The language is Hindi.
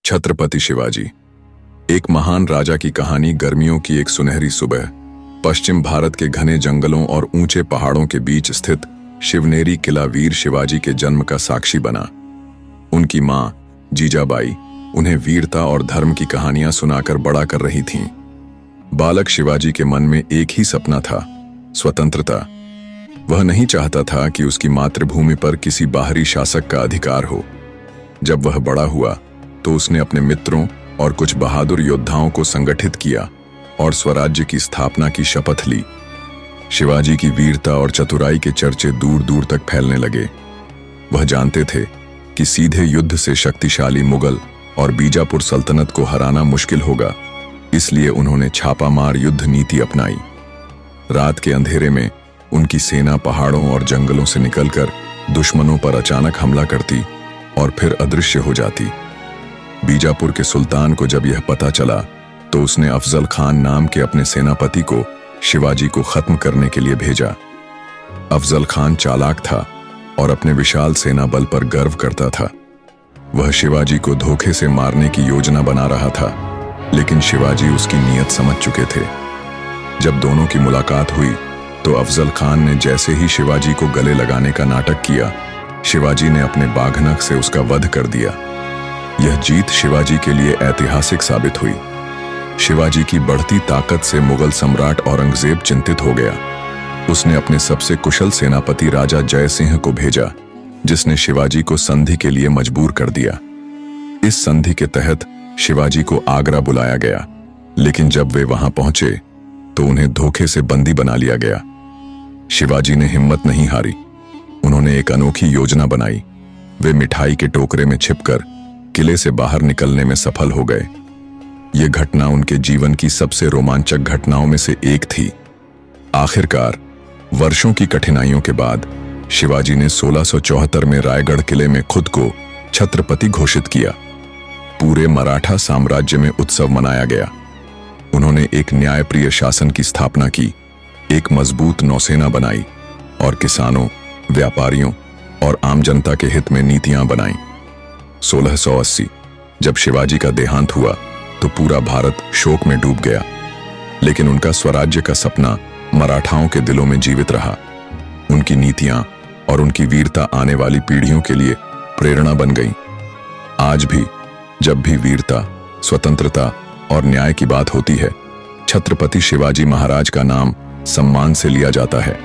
छत्रपति शिवाजी। एक महान राजा की कहानी। गर्मियों की एक सुनहरी सुबह पश्चिम भारत के घने जंगलों और ऊंचे पहाड़ों के बीच स्थित शिवनेरी किला वीर शिवाजी के जन्म का साक्षी बना। उनकी मां जीजाबाई उन्हें वीरता और धर्म की कहानियां सुनाकर बड़ा कर रही थीं। बालक शिवाजी के मन में एक ही सपना था, स्वतंत्रता। वह नहीं चाहता था कि उसकी मातृभूमि पर किसी बाहरी शासक का अधिकार हो। जब वह बड़ा हुआ तो उसने अपने मित्रों और कुछ बहादुर योद्धाओं को संगठित किया और स्वराज्य की स्थापना की शपथ ली। शिवाजी की वीरता और चतुराई के चर्चे दूर दूर तक फैलने लगे। वह जानते थे कि सीधे युद्ध से शक्तिशाली मुगल और बीजापुर सल्तनत को हराना मुश्किल होगा, इसलिए उन्होंने छापामार युद्ध नीति अपनाई। रात के अंधेरे में उनकी सेना पहाड़ों और जंगलों से निकलकर दुश्मनों पर अचानक हमला करती और फिर अदृश्य हो जाती। बीजापुर के सुल्तान को जब यह पता चला तो उसने अफजल खान नाम के अपने सेनापति को शिवाजी को खत्म करने के लिए भेजा। अफजल खान चालाक था और अपने विशाल सेना बल पर गर्व करता था। वह शिवाजी को धोखे से मारने की योजना बना रहा था, लेकिन शिवाजी उसकी नीयत समझ चुके थे। जब दोनों की मुलाकात हुई तो अफजल खान ने जैसे ही शिवाजी को गले लगाने का नाटक किया, शिवाजी ने अपने बाघनख से उसका वध कर दिया। यह जीत शिवाजी के लिए ऐतिहासिक साबित हुई। शिवाजी की बढ़ती ताकत से मुगल सम्राट औरंगजेब चिंतित हो गया। उसने अपने सबसे कुशल सेनापति राजा जय सिंह को भेजा, जिसने शिवाजी को संधि के लिए मजबूर कर दिया। इस संधि के तहत शिवाजी को आगरा बुलाया गया, लेकिन जब वे वहां पहुंचे तो उन्हें धोखे से बंदी बना लिया गया। शिवाजी ने हिम्मत नहीं हारी। उन्होंने एक अनोखी योजना बनाई। वे मिठाई के टोकरे में छिपकर किले से बाहर निकलने में सफल हो गए। यह घटना उनके जीवन की सबसे रोमांचक घटनाओं में से एक थी। आखिरकार वर्षों की कठिनाइयों के बाद शिवाजी ने 1674 में रायगढ़ किले में खुद को छत्रपति घोषित किया। पूरे मराठा साम्राज्य में उत्सव मनाया गया। उन्होंने एक न्यायप्रिय शासन की स्थापना की, एक मजबूत नौसेना बनाई और किसानों, व्यापारियों और आम जनता के हित में नीतियां बनाई। 1680 जब शिवाजी का देहांत हुआ तो पूरा भारत शोक में डूब गया, लेकिन उनका स्वराज्य का सपना मराठाओं के दिलों में जीवित रहा। उनकी नीतियां और उनकी वीरता आने वाली पीढ़ियों के लिए प्रेरणा बन गई। आज भी जब भी वीरता, स्वतंत्रता और न्याय की बात होती है, छत्रपति शिवाजी महाराज का नाम सम्मान से लिया जाता है।